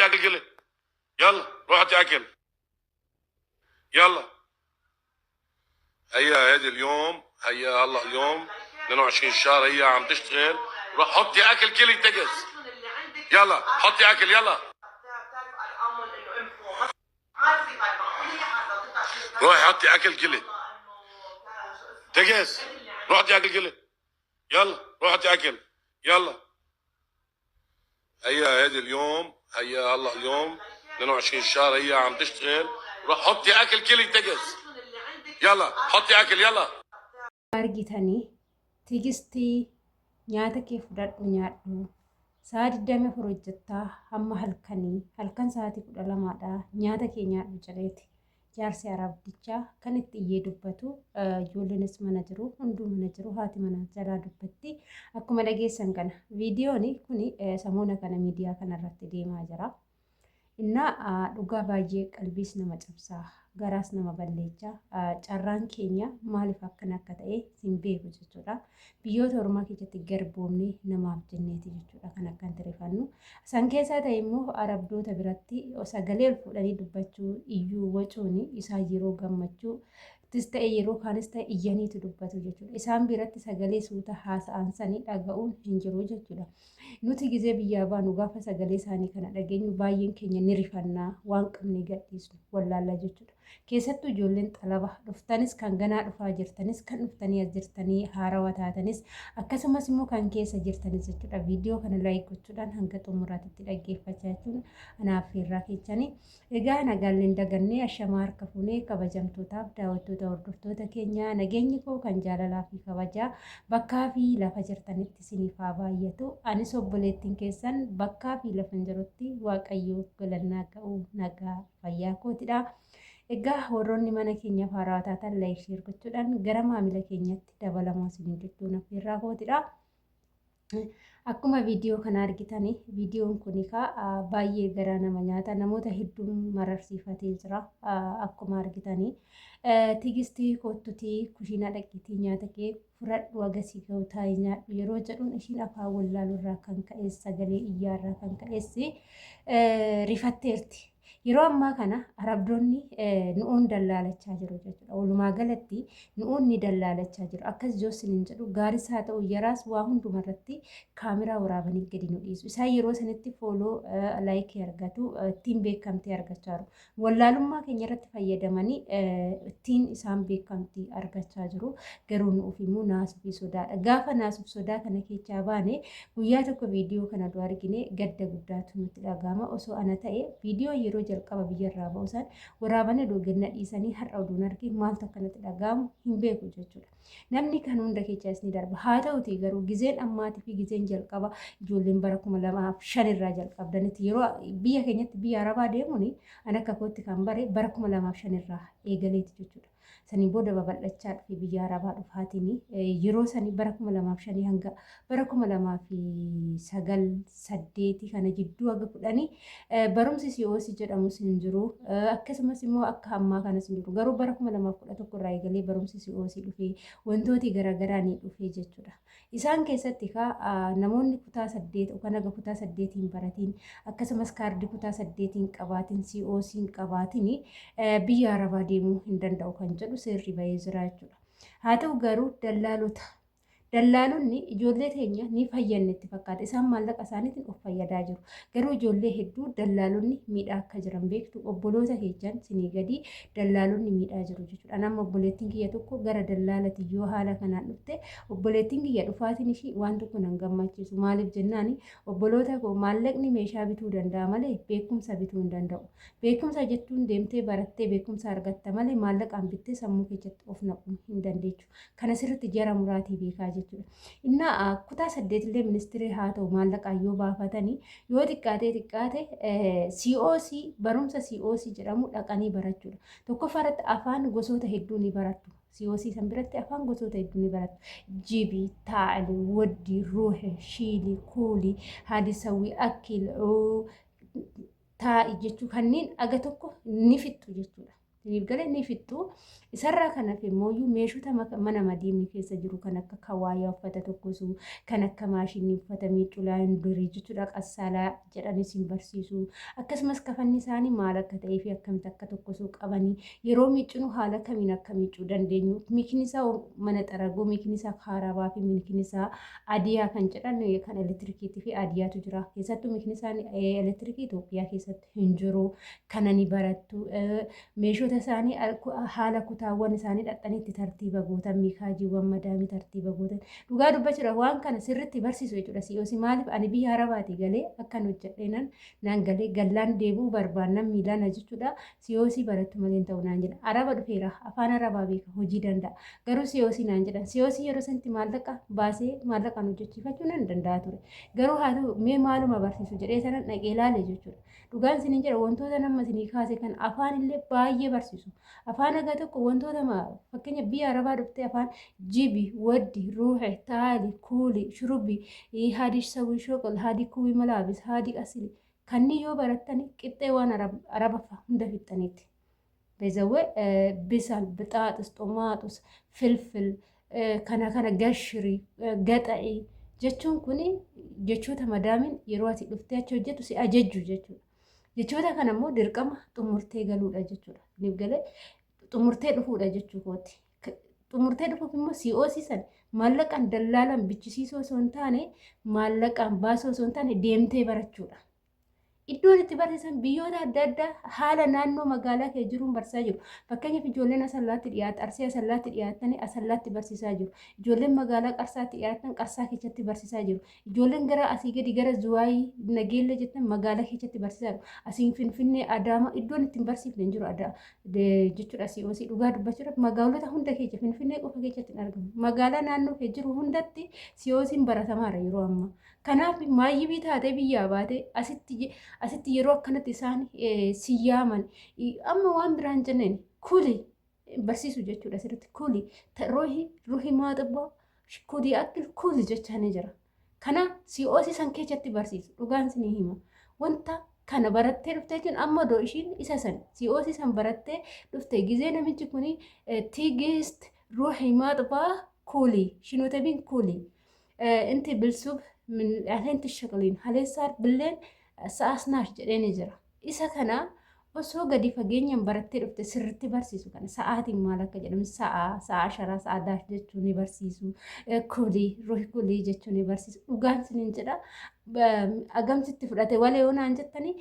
حطي اكل قلي. يلا روح حطي اكل. يلا هيا هادي اليوم، هيا هلا اليوم 22 شهر هي عم تشتغل. روح حطي اكل كلي تجس. يلا حطي اكل يلا. روحي حطي اكل كلي تجس. روح حطي اكل كلي. يلا روح حطي اكل. يلا هيا هادي اليوم، هيا هلا اليوم 22 شهر هي عم تشتغل. روح حطي اكل كلي تجس. يلا حطي اكل يلا. argitanii tigistii nyaata kee fudhadhu nyaadhu sa'a 24 hojjettaa hamma halkan sa'aatii 12dha nyaata kee nyaadhu jedheeti jaarsi arabdichaa kan itti iyyee dubbatu ijoolleenis mana jiru hunduu mana jiru haati mana jalaa dubbatti akkuma dhageessan kana viidiyoon kun samoona kana miidiyaa kanarratti deemaa jira. Innaa dhugaa baay'ee qalbiis nama cabsaa garaas nama balleechaa carraan keenya maaliif akkana akka ta'e hin beeku jechuudha. Biyyoota ormaa keessatti garboomne namaaf jenneeti jechuudha kan akkan tirefannu. San keessaa ta'e immoo arabdoota biratti sagalee ol fuudhanii dubbachuu iyyuu wacuun isaa yeroo gammachuu ta'e yeroo kaanis ta'e iyyaniitu dubbatu jechuudha. Isaan biratti sagalee suuta haasa'an sanii dhaga'uun hin jiru jechuudha. Nuti gizee biyyaa baanu gaafa sagalee isaanii kana dhageenyu baay'een keenya ni rifannaa waan qabne gadhiisnu wallaallaa jechuudha. Keessattuu ijoolleen xalaba dhuftanis kan ganaa dhufaa jirtanis kan dhuftanii as jirtanii haarawaa taatanis akkasumas immoo kan keessa jirtanis jechuudha. Viidiyoo kana laayik gochuudhaan hanga xumuraatitti dhaggeeffachaa jechuun anaaf irraa keessanii. Egaa nagaalleen dagannee ashamaa harka fuunee kabajamtootaaf daawwattoota hordoftoota keenyaa nageenyi koo kan jaalalaa fi kabajaa bakkaa fi lafa jirtanitti isiniif haa baay'atu. Anis obboleettiin keessan bakkaa fi lafa hin jirutti waaqayyoo galannaa ga'uu nagaa fayyaa kootidha. Egaa warroonni mana keenyaaf haaraa taatan laayik sheer gochuudhaan gara maamila keenyatti dabalamaa isiniin jechuun affeerraa kootidha. Akkuma viidiyoo kana argitanii viidiyoon kun baay'ee garaa nama nyaata namoota hedduun mararsiifatee jira akkuma argitanii tigistii kottutii kushiina dhaqiitii nyaata kee fudhadhu agasii ga'u taa'ee nyaadhu yeroo jedhuun ishiin afaan wallaalurraa kan ka'ees sagalee iyyaarraa kan ka'ees rifatteerti. Yeroo ammaa kana arabdoonni nu'uun dallaalachaa jiru jechuudha. Walumaa galatti nu'uun ni dallaalachaa jiru. Akkas joossin hin jedhu gaaris haa ta'u yaraas waa hundumarratti kaameraa waraabanii gadi nu dhiisu. Isaan yeroo sanitti fooloo laayikii argatu ittiin beekamtii argachaa jiru. Wallaalummaa keenya irratti fayyadamanii ittiin isaan beekamtii argachaa jiru. Garuu nuuf immoo naasuu fi sodaadha. Gaafa naasuuf sodaa kana keessaa baane guyyaa tokko viidiyoo kana dura argine gadda guddaatu nutti dhagahama. Osoo ana ta'e viidiyoo yeroo jalqaba biyyarraa ba'uusan waraabanii doogganna dhiisanii har'a oduun argee maaltu akkanatti dhagahamu hin beeku jechuudha. Namni kan hunda keessaas ni darba. Haa ta'uti garuu gizeen ammaatii fi gizeen jalqaba ijoolleen bara 2005 irraa jalqabdanitti yeroo biyya keenyatti biyya arabaa deemuun an akka kootti kan bare bara 2005 irraa eegaleeti jechuudha. Sanii booda babal'achaa dhufe biyya arabaa dhufaatiin yeroo sanii bara 2005 hanga bara 2009 kana jidduu haga fudhanii barumsi COC jedhamus hin jiru akkasumas immoo akka ammaa kanas hin jiru garuu bara 2011 irraa eegalee barumsi COC dhufee wantooti garaagaraa ni dhufee jechuudha. Isaan keessatti namoonni kutaa 8 kan haga kutaa 8 baratiin akkasumas kaardii kutaa 8 qabaatiin COC qabaatiin biyya arabaa deemuu hin danda'u kan jedhu seerri bahee jira jechuudha. Haa ta'u garuu dallaalonni ijoollee teenya ni fayyannetti fakkaata. Isaan maallaqa isaaniitiin of fayyadaa jiru. Garuu ijoollee hedduu dallaalonni miidhaa akka jiran beektu obboloota keessan sinii gadi dallaalonni miidhaa jiru jechuudha. Nama obboleettiin kiyya tokko gara dallaalati yoo haala kanaan dhufte obboleettiin kiyya dhufaatiin ishii waan tokko nan gammachiisu. Maaliif jennaan obboloota koo maallaqni meeshaa bituu danda'a malee beekumsa bituu hin danda'u. Beekumsa jechuun deemtee barattee beekumsa argatta malee maallaqaan bittee sammuu keessatti of naquu hin dandeechu. Kana sirriitti jara muraatii beekaa jechuudha. Inna kutaa 8 illee ministeerri haa ta'u maallaqaan yoo baafatanii yoo xiqqaate COC barumsa COC jedhamu dhaqanii barachuudha. Tokkoffaarratti afaan gosoota hedduu ni barattu. COC san biratti afaan gosoota hedduu ni barattu. Jibii, taa'ali, waddii, ruuhe, shiilii, kuulii, haadisawwii, akkil, taa'i jechuu kanneen aga tokko ni fixxu jechuudha. Tiniif galee ni fixxu isarraa kanaaf immoo meeshota mana madiimni keessa jiru kan akka kawaayyaa uffata tokkosu kan akka maashinii uffata miiculaa hindurii jechuudha qassaalaa jedhanis hin barsiisu akkasumas kafanni isaanii maal akka ta'ee fi akkamitti akka tokkosuu qabanii yeroo miicunu haala kamiin akka miicuu dandeenyu miikni isaa mana xaragoo miikni isaa kaarabaa fi miikni isaa adiyaa kan jedhan kan elektirikiitii fi adiyaatu jira keessattuu miikni isaanii elektirikii Itoophiyaa keessatti hin jiru kanani barattu meeshota isaanii haala kutaawwan isaanii dhaqxanitti tartiiba gootan miikaajiiwwan madaamii tartiiba gootan dhugaa dubbachuudha waan kana sirriitti barsiisu jechuudha si'oosi maaliif ani biyya arabaati galee akkan hojjedheenan naan galee gallaan deebuu barbaannan miilaan jechuudha si'oosi barattu malee ta'u naan jedha araba dhufeera afaan arabaa beeka hojii danda'a garuu si'oosi naan jedha si'oosi yeroo sanatti maallaqa baasee maallaqaan hojjechiifachuu nan danda'a ture garuu haa ta'u mee maaluma barsiisu jedhee sanan dhaqee ilaale jechuudha dhugaan isiniin jedha wantoota nama isinii kaase kan afaan illee baay'ee barsiisu afaan agaa tokko wantoota fakkeenya biyya arabaa dhuftee afaan jibi waddi ruuxe taali kuuli shurubi haadi sawii shoqol haadi kuwii malaabis haadi asili kanni yoo barattani qixxee waan arabafa hunda fixxaniitti bezawwe bisal bixaaxis xomaaxus filfil kana gashiri gaxa'i jechuun kuni jechoota madaamin yeroo ati dhuftee achi hojjetu si ajajju jechuudha jechoota kana immoo dirqama xumurtee galuudha jechuudha niif galee xumurtee dhufuudha jechuu kooti xumurtee dhufuuf immoo si'oosisan maallaqaan dallaalan bichisiisoo osoo hin taane maallaqaan baasoo osoo hin taane deemtee barachuudha iddoon itti barsiisan biyyoota adda addaa haala naannoo magaalaa kee jiruun barsiisaa jiru. Fakkeenyaaf ijoolleen asallaatti dhiyaatan arsii asallaatti dhiyaatan asallaatti barsiisaa jiru. Ijoolleen magaalaa qarsaatti dhiyaatan qarsaa keessatti barsiisaa jiru. Ijoolleen gara asii gadi gara Zuwaayii Nageellee jettan magaalaa keessatti barsiisaa jiru. Asiin Finfinnee Adaama iddoon ittiin barsiifne hin jiru jechuudha. Si'oosii dhugaa dubbachuudhaaf magaalota hunda keessa Finfinnee qofa keessatti hin argamu. Magaalaa naannoo kee jiru hundatti si'oosiin baratamaadha yeroo ammaa. Kanaaf maayyii taatee biyyaa baatee asitti yeroo akkanatti isaan siyyaaman amma waan biraan jenneen kuli barsiisu jechuudha asirratti kuli ruuhi maaxibboo kudii akkil kuli jechaanii jira. Kana si'oosii san keessatti barsiisu dhugaan isinii hima wanta kana barattee dhuftee jechuun amma doo ishiin isa san si'oosii san barattee dhuftee gizee namichi kuni tiigist ruuhi maaxibbaa kuli shinootabiin kuli inti bilsuuf من أهلين تشغلين هل صار بالليل سأصناش جريني جرا إذا كنا osoo gadi fageenyaan barattee dhufte sirriitti barsiisu kana sa'aatiin maal akka jedhamu sa'a 10 sa'a jechuun ni barsiisu ruuhi kulii jechuun ni barsiisu dhugaan isiniin jedha agamsitti fudhate walee yoonaan jettanii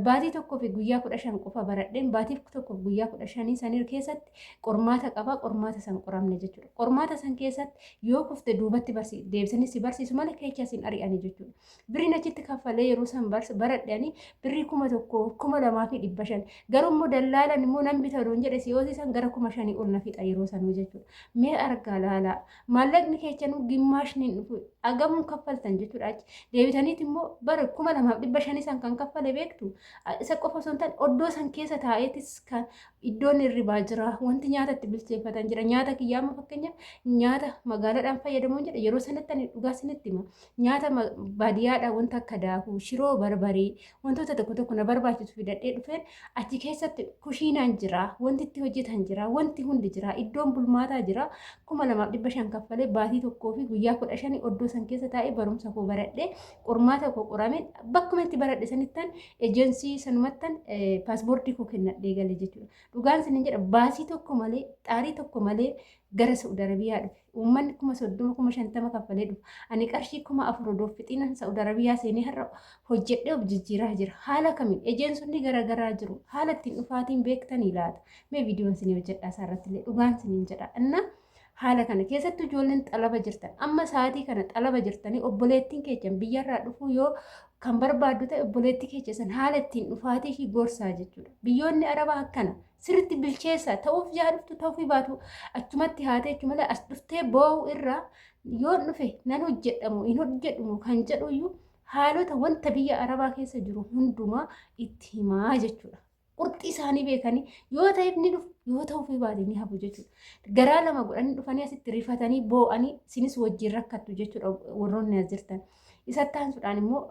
baatii tokkoo fi guyyaa 15 qofa baradheen baatii tokkoo fi guyyaa 15 sanir keessatti qormaata qaba qormaata san qoramne jechuudha qormaata san keessatti yoo kufte duubatti deebisanii si barsiisu malee keessa sin ari'anii jechuudha birriin achitti kaffalee yeroo san baradhanii birrii 1,000 2,500 garuu immoo dallaalan immoo nan bitadoon jedhe si'oosii san gara 5,000 ol na fixa yeroo sanuu jechuudha mee argaa laalaa maallaqni keessanuu gimmaashniin dhufu agamuun kaffaltan jechuudha achi deebitaniit immoo bara 2,500 san kan kaffale beektu isa qofa osoo hin taane oddoo san keessa taa'eetis kan iddoon hirribaa jira wanti nyaata itti bilcheeffatan jira nyaata kiyyaama fakkeenyaaf nyaata magaalaadhaan fayyadamuun jedha yeroo sanatti ani dhugaa isinitti hima nyaata baadiyyaadhaan wanta akka daakuu shiroo barbarii wantoota tokko tokko na barbaachisu fidadhee dhufeen achi keessatti kushiinaan jira wanti itti hojjetan jira wanti hundi jira iddoon bulmaataa jira 2,500 kaffalee baatii tokkoo fi guyyaa 15 oddoo san keessa taa'ee barumsa koo baradhee qormaata koo qorameen bakkuma itti baradhe sanittan ejensii sanumattan paaspoortii koo kennadhee galee jechuudha dhugaan isiniin jedha baasii tokko malee xaarii tokko malee gara Saudi Arabiyaa dhufe uummanni 30,050 kaffalee dhufe ani qarshii 4,000 doofixiinan Saudi Arabiyaa seenee har'a hojjedhee of jijjiiraa jira haala kamiin ejeensonni garaagaraa jiru haala ittiin dhufaatiin beektanii laata mee viidiyoon isinii hojjedhaa isaarratti illee dhugaan isiniin jedha inna haala kana keessattuu ijoolleen xalaba jirtan amma sa'aatii kana xalaba jirtanii obboleettiin keessan biyyarraa dhufuu yoo kan barbaaddu ta'e obboleettii keessan haala ittiin dhufaatii fi gorsaa jechuudha biyyoonni arabaa akkana sirriitti bilcheessaa ta'uuf jaaduftu ta'uuf baatu achumatti haatee malee as dhuftee boo'u irraa yoo dhufe nan hojjedhamu hin hojjedhamu kan jedhuyyuu haalota wanta biyya arabaa keessa jiru hundumaa itti himaa jechuudha. Qurxii isaanii beekanii yoo ta'eef ni dhufu yoo ta'uuf baate ni hafu jechuudha. Garaa lama godhanii dhufanii asitti rifatanii boo'anii sinis wajjin rakkattu jechuudha warroonni as jirtan. Isatti aansuudhaan immoo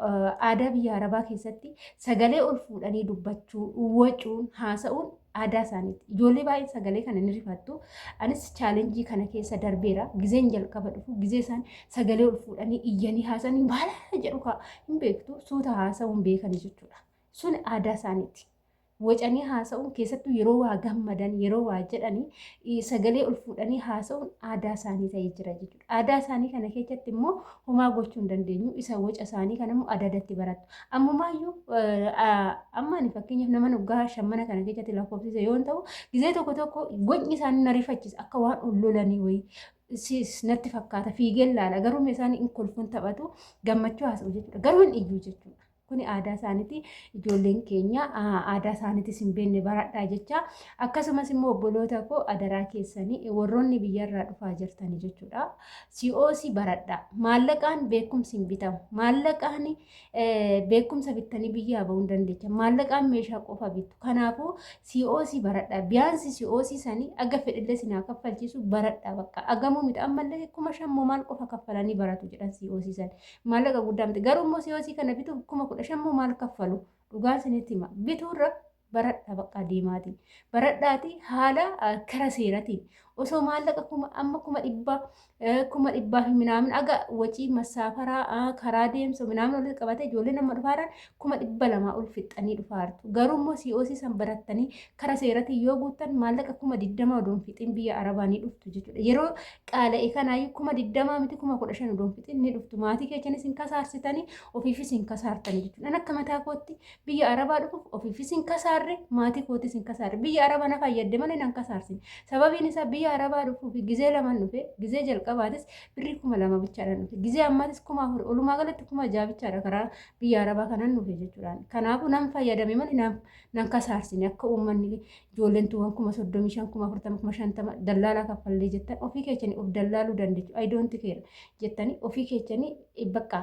aadaa biyya arabaa keessatti sagalee ol fuudhanii dubbachuu, wacuun, haasa'uun aadaa isaaniiti. Ijoollee baay'ee sagalee kana ni rifattu. Anis chaalenjii kana keessa darbeera. Gizeen jalqaba dhufu gizee isaan sagalee ol fuudhanii iyyanii haasanii baala jedhu hin beektu suuta haasa'uun beekanii jechuudha. Sun aadaa isaaniiti. Wacanii haasa'uun keessattuu yeroo waa gammadan yeroo waa jedhanii sagalee ol fuudhanii haasa'uun aadaa isaanii ta'ee jira jechuudha. Aadaa isaanii kana keessatti immoo homaa gochuu hin dandeenyu. Isa waca isaanii kana immoo adadatti barattu. Ammumaayyuu amma ani fakkeenyaaf nama dhugaa shammana kana keessatti lakkoofsise yoo ta'u gizee tokko tokko gocni isaanii na rifachiisa akka waan ol lolanii wayii natti fakkaata fiigeen laala garuu isaanii hin kolfuun taphatu gammachuu haasa'u jechuudha. Garuu hin iyyuu jechuudha. Kuni aadaa isaaniiti. Ijoolleen keenya aadaa isaaniitis hin beekne baradhaa jecha. Akkasumas immoo obboloota koo adaraa keessanii warroonni biyyarraa dhufaa jirtanii jechuudha. COC baradhaa. Maallaqaan beekumsi hin bitamu. Maallaqaan beekumsa bittanii biyyaa bahuu hin dandeecha. Maallaqaan meeshaa qofa bittu. Kanaafuu COC baradhaa. Biyaansi COC sanii aga fedhillee sinaa kaffalchiisu baradhaa bakka. Agamuu miti ammallee 5,000 maal qofa kaffalanii baratu jedhan COC sanii. Maallaqa guddaa miti. Garuu immoo COC kana bituuf 10,000 maal kaffalu dhugaa isinitti hima bituurra baradhaa bakka deemaati baradhaati haala kara seeratiin osoo maallaqa amma 100,000 minaamin aga wacii masaafaraa karaa deemsa minaamin walitti qabate ijoollee nama dhufaadhaan 200,000 ol fixxanii dhufaartu garuu immoo COC san barattanii kara seeratiin yoo guuttan maallaqa 20,000 odoon fixin biyya arabaa ni dhuftu jechuudha yeroo qaala'e kanaayyuu 20,000 miti 15,000 odoon fixin ni dhuftu maatii keessanis hin kasaarsitanii ofiifis hin kasaartanii jechuudha akka mataa kootti biyya arabaa dhufuuf ofiifis hin kasaarre maatii kootis hin kasaarre biyya arabaa na fayyadde malee nan kasaarsin sababiin isaa biyya arabaa dhufuuf gizee lamaan dhufe gizee jalqabaatis birrii 2,000 bichaadhaan dhufe gizee ammaatis 4,000 olumaa galatti 6,000 bichaadha karaa biyya arabaa kanaan dhufe jechuudha. Kanaafuu nan fayyadame malee nan kasaarsine akka uummanni ijoolleen tuwwan 35,000 40,000 50,000 dallaalaa kaffallee jettan ofii keessanii of dallaaluu dandeessu. I don't care jettanii ofii keessanii bakka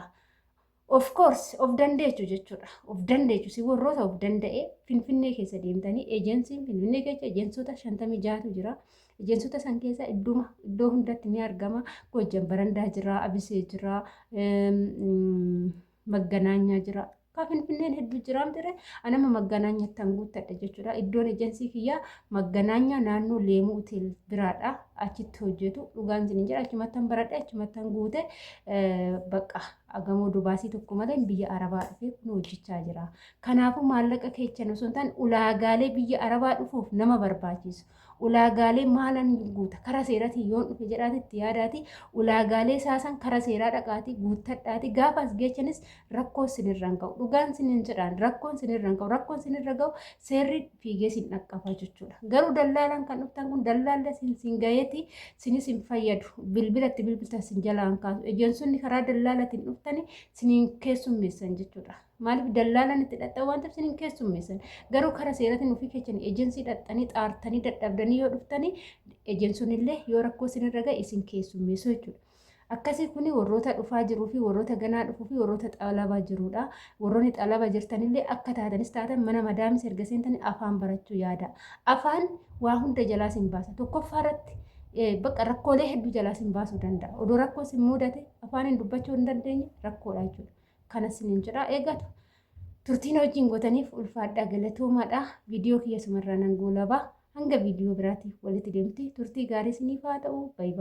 of course of dandeechu jechuudha. Of dandeechu si warroota of danda'e Finfinnee keessa deemtanii eejensiin Finfinnee keessa eejensota 56tu jira. Eejensota san keessa iddoo hundatti ni argama. Gojjam barandaa jira, Abisee jira, Magganaanyaa jira. Ka Finfinneen hedduu jiraam ture anama Magganaanyaatti hanguuttadha jechuudha. Iddoon eejensii kiyyaa Magganaanyaa naannoo Leemuu Hotel biraadha. Achitti hojjetu dhugaan isin jira achumattan baradha achumattan guute bakka agamoo dubaasii tokko malee biyya arabaa dhufee kun hojjechaa jira. Kanaafuu maallaqa keechan osoo hin taane ulaagaalee biyya arabaa dhufuuf nama barbaachisu. Ulaagaalee maalan guuta kara seeratiin yoon dhufe jedhaatitti yaadaati ulaagaalee saasan kara seeraa dhaqaati guuttadhaati gaafa as geechanis rakkoo sinirra hin ga'u dhugaan sinin jedhaan rakkoon sinirra hin ga'u rakkoon sinirra ga'u seerri fiigee sin dhaqqafa jechuudha. Garuu dallaalaan kan dhuftan kun dallaallee sin ga'eeti sinis hin fayyadu bilbilatti bilbiltan sin jalaan kaasu ejeensonni karaa dallaalatiin dhuftani sinin keessummeessan jechuudha. Maaliif dallaalaan itti dhadhaa waan ta'eef sinin keessummeessan garuu karaa seeratiin ofii keessanii ejeensii dhadhanii xaartanii dadhabdanii yoo dhuftanii ejeensonnillee yoo rakkoo sinirra ga'e isin keessummeessu jechuudha. Akkasii kuni warroota dhufaa jiruu fi warroota ganaa dhufuu fi warroota xaalabaa jirudha. Warroonni xaalabaa jirtanillee akka taatanis taatan mana madaamis erga seentanii afaan barachuu yaada. Afaan waa hunda jalaa sin baasa. Tokkoffaa irratti bakka rakkoolee hedduu jalaa sin baasuu danda'a. Odoo rakkoo sin mudate afaaniin dubbachuu hin dandeenye rakkoodha jechuudha. Kanas sin jedha eegatu. Turtiin wajjin gootaniif ulfaadhaa galatoomaadha. Viidiyoo kiyya sumarraa nan goolabaa. Hanga viidiyoo biraatiif walitti deemti. Turtii gaarii siniif haa ta'u. Baay'ee.